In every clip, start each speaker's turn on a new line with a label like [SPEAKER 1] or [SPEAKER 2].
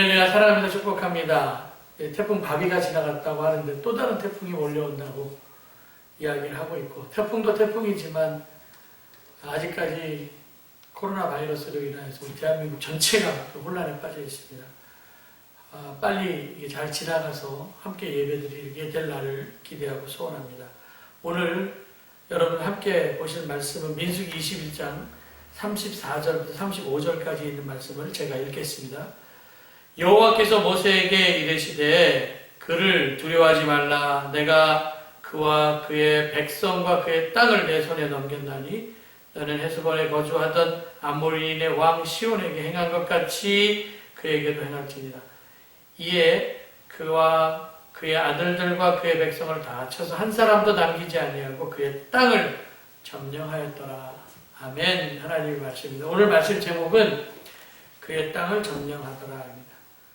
[SPEAKER 1] 할렐루야. 사랑합니다. 축복합니다. 태풍 바비가 지나갔다고 하는데 또 다른 태풍이 몰려온다고 이야기를 하고 있고, 태풍도 태풍이지만 아직까지 코로나 바이러스로 인해서 우리 대한민국 전체가 혼란에 빠져 있습니다. 빨리 잘 지나가서 함께 예배드리게 될 날을 기대하고 소원합니다. 오늘 여러분 함께 보실 말씀은 민수기 21장 34절부터 35절까지 있는 말씀을 제가 읽겠습니다. 여호와께서 모세에게 이르시되 그를 두려워하지 말라. 내가 그와 그의 백성과 그의 땅을 내 손에 넘겼나니 너는 헤스본에 거주하던 아모리인의 왕 시온에게 행한 것 같이 그에게도 행할지니라. 이에 그와 그의 아들들과 그의 백성을 다 쳐서 한 사람도 남기지 아니하고 그의 땅을 점령하였더라. 아멘. 하나님의 말씀입니다. 오늘 말씀 제목은 그의 땅을 점령하더라.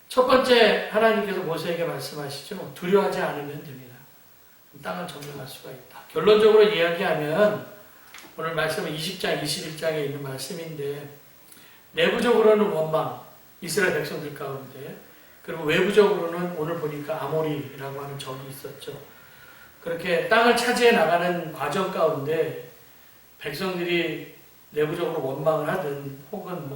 [SPEAKER 1] 첫 번째, 하나님께서 모세에게 말씀하시죠. 두려워하지 않으면 됩니다. 땅을 점령할 수가 있다. 결론적으로 이야기하면 오늘 말씀은 20장, 21장에 있는 말씀인데, 내부적으로는 원망, 이스라엘 백성들 가운데, 그리고 외부적으로는 오늘 보니까 아모리라고 하는 적이 있었죠. 그렇게 땅을 차지해 나가는 과정 가운데 백성들이 내부적으로 원망을 하든 혹은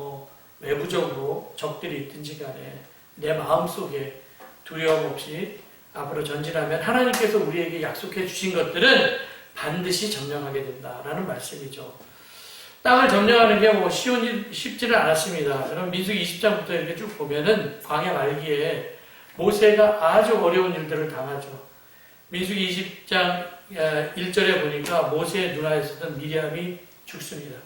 [SPEAKER 1] 외부적으로 적들이 있든지 간에 내 마음속에 두려움 없이 앞으로 전진하면 하나님께서 우리에게 약속해 주신 것들은 반드시 점령하게 된다라는 말씀이죠. 땅을 점령하는 게 쉽지는 않았습니다. 그럼 민수기 20장부터 이렇게 쭉 보면은 광야 말기에 모세가 아주 어려운 일들을 당하죠. 민수기 20장 1절에 보니까 모세의 누나였었던 미리암이 죽습니다.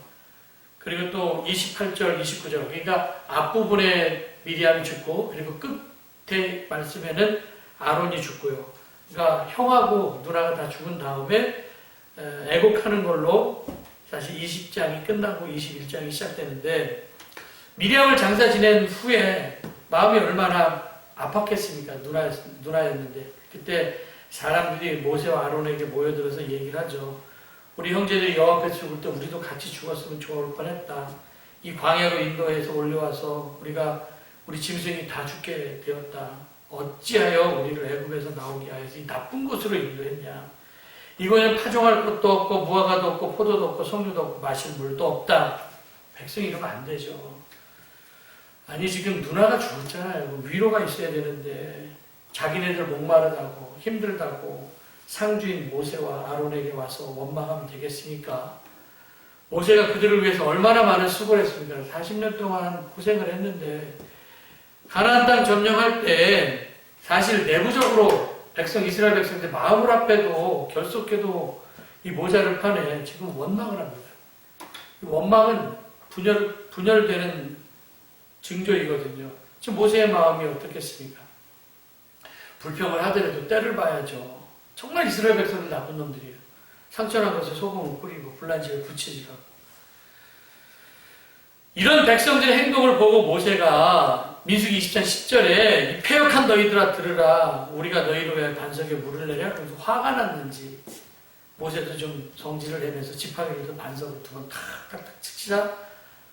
[SPEAKER 1] 그리고 또 28절, 29절, 그러니까 앞부분에 미리암이 죽고, 그리고 끝에 말씀에는 아론이 죽고요. 그러니까 형하고 누나가 다 죽은 다음에 애곡하는 걸로 사실 20장이 끝나고 21장이 시작되는데, 미리암을 장사 지낸 후에 마음이 얼마나 아팠겠습니까? 누나였는데. 그때 사람들이 모세와 아론에게 모여들어서 얘기를 하죠. 우리 형제들이 여호와 앞에 죽을 때 우리도 같이 죽었으면 좋을 뻔했다. 이 광야로 인도해서 올려와서 우리 짐승이 다 죽게 되었다. 어찌하여 우리를 애굽에서 나오게 하여서 이 나쁜 곳으로 인도했냐. 이곳에는 파종할 것도 없고 무화과도 없고 포도도 없고 석류도 없고 마실 물도 없다. 백성이 이러면 안 되죠. 아니 지금 누나가 죽었잖아요. 위로가 있어야 되는데 자기네들 목마르다고 힘들다고 상주인 모세와 아론에게 와서 원망하면 되겠습니까? 모세가 그들을 위해서 얼마나 많은 수고를 했습니까? 40년 동안 고생을 했는데, 가나안 땅 점령할 때 사실 내부적으로 이스라엘 백성들 마음을 앞에도 결속해도 이 모자를 파내 지금 원망을 합니다. 이 원망은 분열되는 징조이거든요. 지금 모세의 마음이 어떻겠습니까? 불평을 하더라도 때를 봐야죠. 정말 이스라엘 백성들 나쁜 놈들이에요. 상처난 것에 소금을 뿌리고 불난지를 부치지라고. 이런 백성들의 행동을 보고 모세가 민수기 20장 10절에 이 패역한 너희들아 들으라. 우리가 너희로 왜 반석에 물을 내려? 그래서 화가 났는지 모세도 좀 성질을 내면서 지팡이로 반석을 두 번 탁탁탁 치자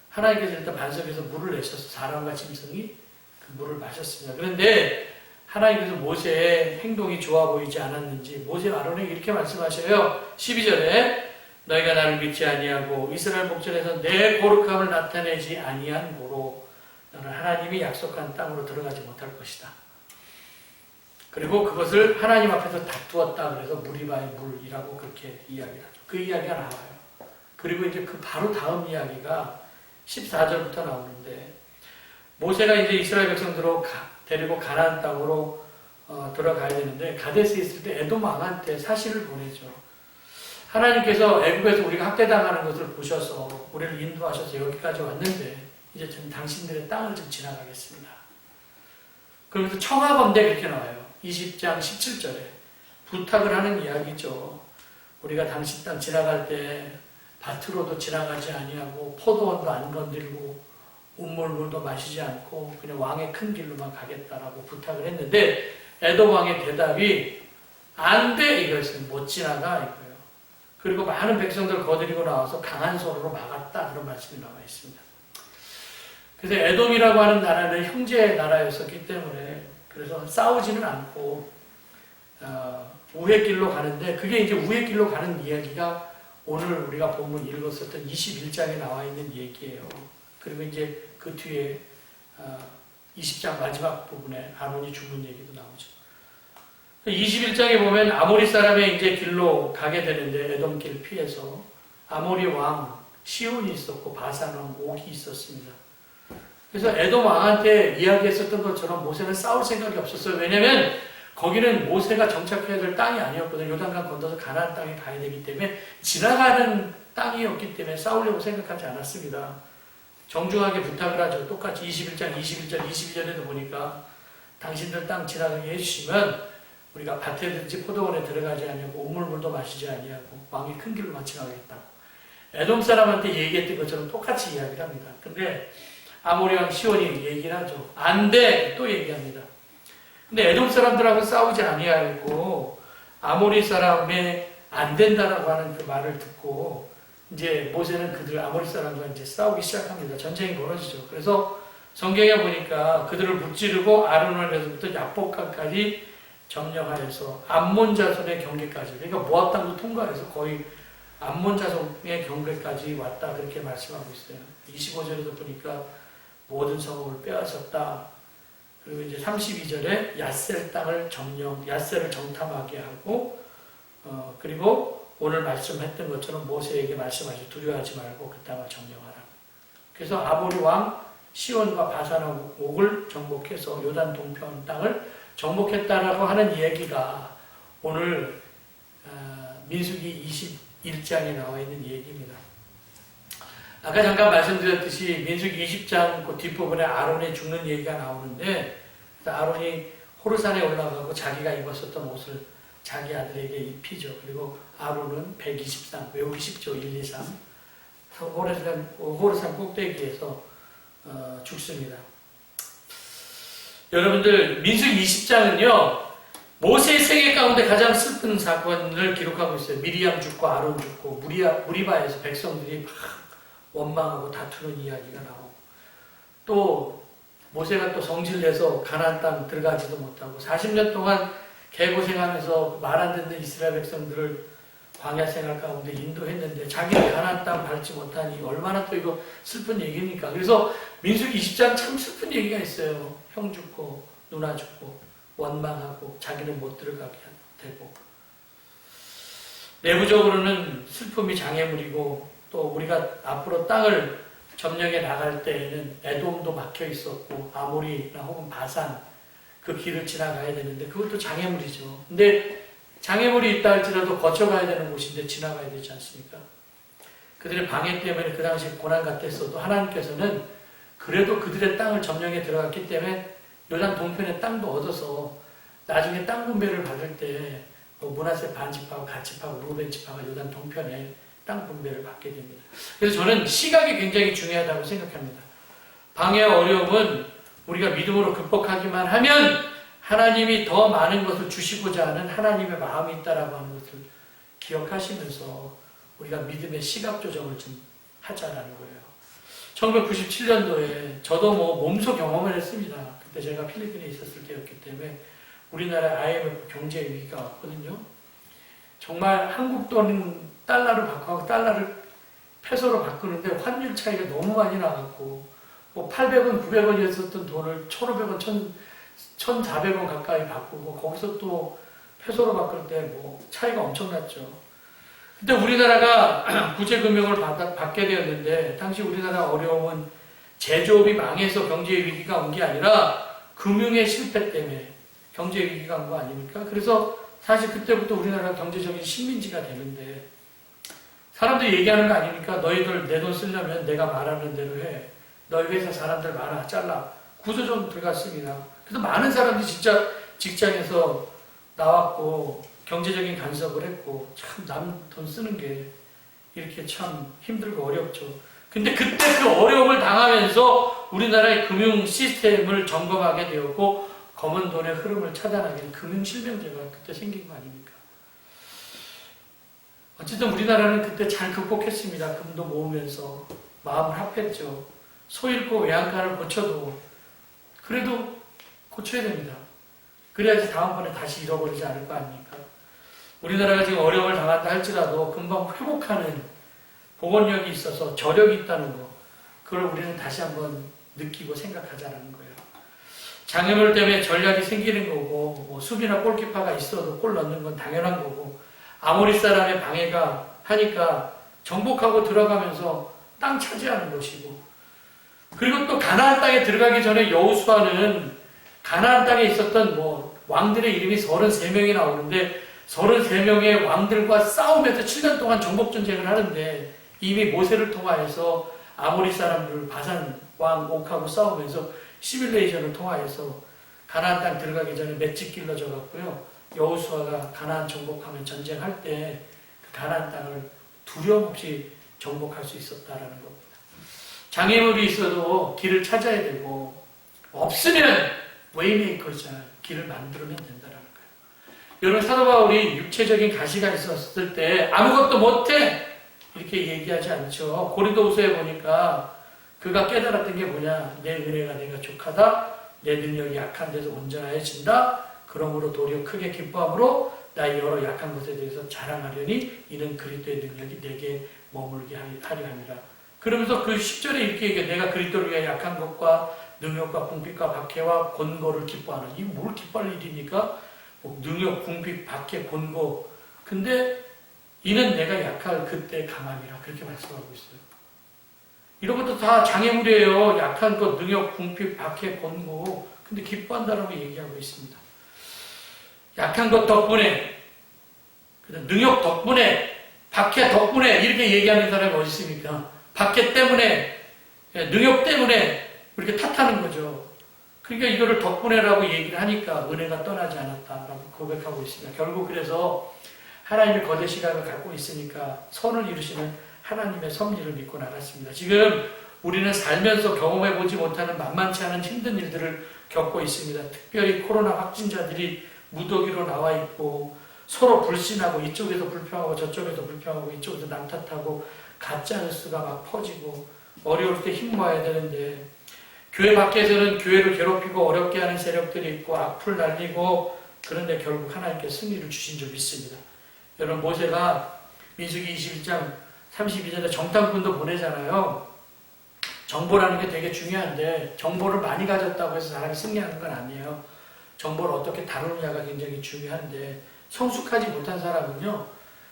[SPEAKER 1] 하나님께서 일단 반석에서 물을 내셔서 사람과 짐승이 그 물을 마셨습니다. 그런데 하나님께서 모세의 행동이 좋아 보이지 않았는지 모세와 아론에게 이렇게 말씀하셔요. 12절에 너희가 나를 믿지 아니하고 이스라엘 목전에서 내 거룩함을 나타내지 아니한 고로 너는 하나님이 약속한 땅으로 들어가지 못할 것이다. 그리고 그것을 하나님 앞에서 다투었다. 그래서 무리바의 물이라고 그렇게 이야기를 하죠. 그 이야기가 나와요. 그리고 이제 그 바로 다음 이야기가 14절부터 나오는데, 모세가 이제 이스라엘 백성들을 데리고 가나안 땅으로 들어가야 되는데, 가데스에 있을 때 에돔 왕한테 사실을 보내죠. 하나님께서 애굽에서 우리가 학대당하는 것을 보셔서 우리를 인도하셔서 여기까지 왔는데 이제 전 당신들의 땅을 좀 지나가겠습니다. 그러면서 청하건대 그렇게 나와요. 20장 17절에 부탁을 하는 이야기죠. 우리가 당신 땅 지나갈 때 밭으로도 지나가지 아니하고 포도원도 안 건들고 운물물도 마시지 않고 그냥 왕의 큰 길로만 가겠다라고 부탁을 했는데, 에돔 왕의 대답이 안 돼 이거였어요. 못 지나가 이거예요. 그리고 많은 백성들을 거느리고 나와서 강한 소로로 막았다, 그런 말씀이 나와 있습니다. 그래서 에돔이라고 하는 나라는 형제 나라였었기 때문에 그래서 싸우지는 않고 우회 길로 가는데, 그게 이제 우회 길로 가는 이야기가 오늘 우리가 본문 읽었었던 21장에 나와 있는 얘기예요. 그리고 이제 그 뒤에 20장 마지막 부분에 아론이 죽는 얘기도 나오죠. 21장에 보면 아모리 사람의 이제 길로 가게 되는데, 에돔 길 피해서 아모리 왕 시온이 있었고 바산 왕 옥이 있었습니다. 그래서 에돔 왕한테 이야기했었던 것처럼 모세는 싸울 생각이 없었어요. 왜냐면 거기는 모세가 정착해야 될 땅이 아니었거든요. 요단강 건너서 가나안 땅에 가야 되기 때문에 지나가는 땅이었기 때문에 싸우려고 생각하지 않았습니다. 정중하게 부탁을 하죠. 똑같이 21장 21절 22절에도 보니까 당신들 땅 지나가게 해주시면 우리가 밭에든지 포도원에 들어가지 아니하고 우물물도 마시지 아니하고 왕이 큰 길로만 지나가겠다고 에돔 사람한테 얘기했던 것처럼 똑같이 이야기를 합니다. 근데 아모리 왕 시온이 얘기를 하죠. 안 돼! 또 얘기합니다. 근데 에돔 사람들하고 싸우지 아니하고 아모리 사람의 안 된다라고 하는 그 말을 듣고 이제 모세는 그들 아모리 사람과 이제 싸우기 시작합니다. 전쟁이 벌어지죠. 그래서 성경에 보니까 그들을 무찌르고 아르논에서부터 야복강까지 점령하여서 암몬 자손의 경계까지, 그러니까 모압 땅도 통과해서 거의 암몬 자손의 경계까지 왔다, 그렇게 말씀하고 있어요. 25절에도 보니까 모든 성읍을 빼앗았다. 그리고 이제 32절에 야셀 땅을 야셀을 정탐하게 하고, 그리고 오늘 말씀했던 것처럼 모세에게 말씀하시 두려워하지 말고 그 땅을 점령하라. 그래서 아모리 왕 시온과 바산 옥을 정복해서 요단 동편 땅을 정복했다라고 하는 얘기가 오늘 민수기 21장에 나와 있는 얘기입니다. 아까 잠깐 말씀드렸듯이 민수기 20장 그 뒷부분에 아론이 죽는 얘기가 나오는데, 아론이 호르산에 올라가고 자기가 입었었던 옷을 자기 아들에게 입히죠. 그리고 아론은 120상, 외우기 쉽죠. 1, 2, 3. 호르산 꼭대기에서 죽습니다. 여러분들, 민수기 20장은요, 모세의 생애 가운데 가장 슬픈 사건을 기록하고 있어요. 미리암 죽고 아론 죽고 무리바에서 백성들이 막 원망하고 다투는 이야기가 나오고, 또 모세가 또 성질내서 가나안 땅 들어가지도 못하고 40년 동안 개고생하면서 말 안 듣는 이스라엘 백성들을 광야 생활 가운데 인도했는데 자기는 가나안 땅 밟지 못하니 얼마나 또 이거 슬픈 얘기입니까? 그래서 민수기 20장 참 슬픈 얘기가 있어요. 형 죽고 누나 죽고 원망하고 자기는 못 들어가게 되고, 내부적으로는 슬픔이 장애물이고, 또 우리가 앞으로 땅을 점령해 나갈 때에는 에돔도 막혀 있었고 아모리나 혹은 바산 그 길을 지나가야 되는데 그것도 장애물이죠. 근데 장애물이 있다 할지라도 거쳐가야 되는 곳인데 지나가야 되지 않습니까? 그들의 방해 때문에 그 당시 고난 같았어도 하나님께서는 그래도 그들의 땅을 점령해 들어갔기 때문에 요단 동편의 땅도 얻어서 나중에 땅 분배를 받을 때 므낫세 반지파와 갓지파와 루벤 지파가 요단 동편에 땅 분배를 받게 됩니다. 그래서 저는 시각이 굉장히 중요하다고 생각합니다. 방해의 어려움은 우리가 믿음으로 극복하기만 하면 하나님이 더 많은 것을 주시고자 하는 하나님의 마음이 있다라고 하는 것을 기억하시면서 우리가 믿음의 시각 조정을 좀 하자라는 거예요. 1997년도에 저도 몸소 경험을 했습니다. 그때 제가 필리핀에 있었을 때였기 때문에 우리나라에 IMF 경제 위기가 왔거든요. 정말 한국 돈 달러를 바꾸고 달러를 페소로 바꾸는데 환율 차이가 너무 많이 나갔고, 800원, 900원이었던 돈을 1,500원, 1,400원 가까이 바꾸고, 거기서 또 페소로 바꿀 때 차이가 엄청났죠. 그때 우리나라가 구제금융을 받게 되었는데, 당시 우리나라 어려움은 제조업이 망해서 경제 위기가 온 게 아니라 금융의 실패 때문에 경제 위기가 온 거 아닙니까? 그래서 사실 그때부터 우리나라가 경제적인 식민지가 되는데, 사람들이 얘기하는 거 아닙니까? 너희들 내 돈 쓰려면 내가 말하는 대로 해. 너희 회사 사람들 많아, 잘라. 구조조정 들어갔습니다. 그래서 많은 사람들이 진짜 직장에서 나왔고 경제적인 간섭을 했고, 참 남 돈 쓰는 게 이렇게 참 힘들고 어렵죠. 근데 그때 그 어려움을 당하면서 우리나라의 금융 시스템을 점검하게 되었고 검은 돈의 흐름을 차단하게 된 금융실명제가 그때 생긴 거 아닙니까? 어쨌든 우리나라는 그때 잘 극복했습니다. 금도 모으면서 마음을 합했죠. 소 잃고 외양간을 고쳐도 그래도 고쳐야 됩니다. 그래야지 다음번에 다시 잃어버리지 않을 거 아닙니까? 우리나라가 지금 어려움을 당한다 할지라도 금방 회복하는 복원력이 있어서 저력이 있다는 거, 그걸 우리는 다시 한번 느끼고 생각하자는 거예요. 장애물 때문에 전략이 생기는 거고, 뭐 수비나 골키퍼가 있어도 골 넣는 건 당연한 거고, 아모리 사람의 방해가 하니까 정복하고 들어가면서 땅 차지하는 것이고, 그리고 또 가나안 땅에 들어가기 전에 여호수아는 가나안 땅에 있었던 뭐 왕들의 이름이 33명이 나오는데 33명의 왕들과 싸우면서 7년 동안 정복 전쟁을 하는데, 이미 모세를 통하여서 아모리 사람들 바산 왕 옥하고 싸우면서 시뮬레이션을 통하여서 가나안 땅 들어가기 전에 맷집 길러져 갔고요. 여호수아가 가나안 정복하면 전쟁할 때 그 가나안 땅을 두려움 없이 정복할 수 있었다라는 겁니다. 장애물이 있어도 길을 찾아야 되고, 없으면 웨이메이커잖아요. 길을 만들면 된다라는 거예요. 여러분, 사도 바울이 육체적인 가시가 있었을 때 아무것도 못해 이렇게 얘기하지 않죠. 고린도후서에 보니까 그가 깨달았던 게 뭐냐? 내 은혜가 내가 족하다. 내 능력이 약한 데서 온전하여진다. 그러므로 도리어 크게 기뻐함으로 나의 여러 약한 것에 대해서 자랑하려니 이는 그리스도의 능력이 내게 머물게 하려 함이라. 그러면서 그 10절에 이렇게 얘기해. 내가 그리스도를 위하여 약한 것과 능력과 궁핍과 박해와 곤고를 기뻐하는. 이거 뭘 기뻐할 일입니까? 능력, 궁핍, 박해, 곤고. 근데 이는 내가 약할 그때 강함이라. 그렇게 말씀하고 있어요. 이런 것도 다 장애물이에요. 약한 것, 능력, 궁핍, 박해, 곤고. 근데 기뻐한다라고 얘기하고 있습니다. 약한 것 덕분에, 능력 덕분에, 박해 덕분에 이렇게 얘기하는 사람이 어디 있습니까? 박해 때문에, 능력 때문에 이렇게 탓하는 거죠. 그러니까 이거를 덕분에라고 얘기를 하니까 은혜가 떠나지 않았다라고 고백하고 있습니다. 결국 그래서 하나님의 거대 시각을 갖고 있으니까 선을 이루시는 하나님의 섭리를 믿고 나갔습니다. 지금 우리는 살면서 경험해보지 못하는 만만치 않은 힘든 일들을 겪고 있습니다. 특별히 코로나 확진자들이 무더기로 나와 있고, 서로 불신하고, 이쪽에서 불평하고 저쪽에서 불평하고, 이쪽에서 남 탓하고, 가짜뉴스가 막 퍼지고, 어려울 때 힘 모아야 되는데, 교회 밖에서는 교회를 괴롭히고 어렵게 하는 세력들이 있고 악플 날리고, 그런데 결국 하나님께 승리를 주신 줄 믿습니다. 여러분, 모세가 민수기 21장 32절에 정탐꾼도 보내잖아요. 정보라는 게 되게 중요한데, 정보를 많이 가졌다고 해서 사람이 승리하는 건 아니에요. 정보를 어떻게 다루느냐가 굉장히 중요한데, 성숙하지 못한 사람은요,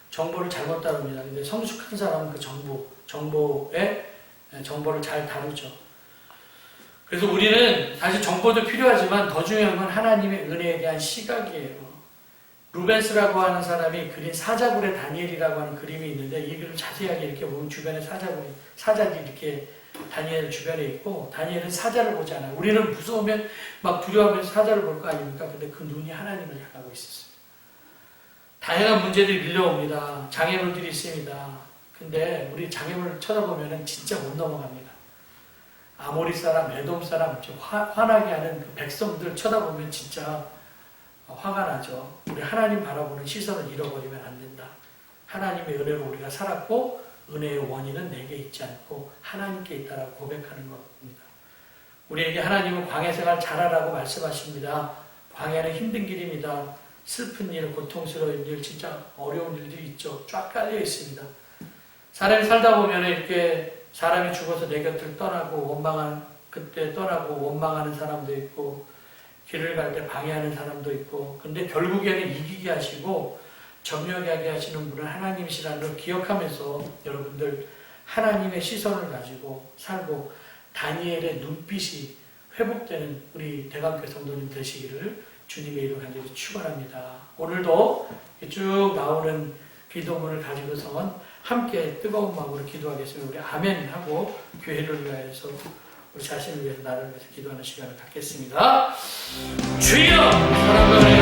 [SPEAKER 1] 정보를 잘못 다룹니다. 근데 성숙한 사람은 그 정보를 잘 다루죠. 그래서 우리는 사실 정보도 필요하지만 더 중요한 건 하나님의 은혜에 대한 시각이에요. 루벤스라고 하는 사람이 그린 사자굴의 다니엘이라고 하는 그림이 있는데, 이 그림 자세하게 이렇게 보면 주변에 사자굴이 이렇게 다니엘 주변에 있고, 다니엘은 사자를 보지 않아요. 우리는 무서우면 막 두려워하면서 사자를 볼 거 아닙니까? 근데 그 눈이 하나님을 향하고 있었어요. 다양한 문제들이 밀려옵니다. 장애물들이 있습니다. 근데 우리 장애물 쳐다보면 진짜 못 넘어갑니다. 아모리 사람, 에돔 사람, 화나게 하는 그 백성들 쳐다보면 진짜 화가 나죠. 우리 하나님 바라보는 시선을 잃어버리면 안 된다. 하나님의 은혜로 우리가 살았고, 은혜의 원인은 내게 있지 않고 하나님께 있다라고 고백하는 겁니다. 우리에게 하나님은 광야 생활 잘하라고 말씀하십니다. 광야는 힘든 길입니다. 슬픈 일, 고통스러운 일, 진짜 어려운 일들이 있죠. 쫙 깔려 있습니다. 사람이 살다 보면 이렇게 사람이 죽어서 내 곁을 떠나고 그때 떠나고 원망하는 사람도 있고, 길을 갈 때 방해하는 사람도 있고, 근데 결국에는 이기게 하시고 정력하게 하시는 분은 하나님이시라는 걸 기억하면서 여러분들 하나님의 시선을 가지고 살고, 다니엘의 눈빛이 회복되는 우리 대감교 성도님 되시기를 주님의 이름으로 간절히 축원합니다. 오늘도 쭉 나오는 기도문을 가지고선 함께 뜨거운 마음으로 기도하겠습니다. 우리 아멘 하고 교회를 위하여서, 우리 자신을 위해서, 나를 위해서 기도하는 시간을 갖겠습니다. 주여, 사랑하는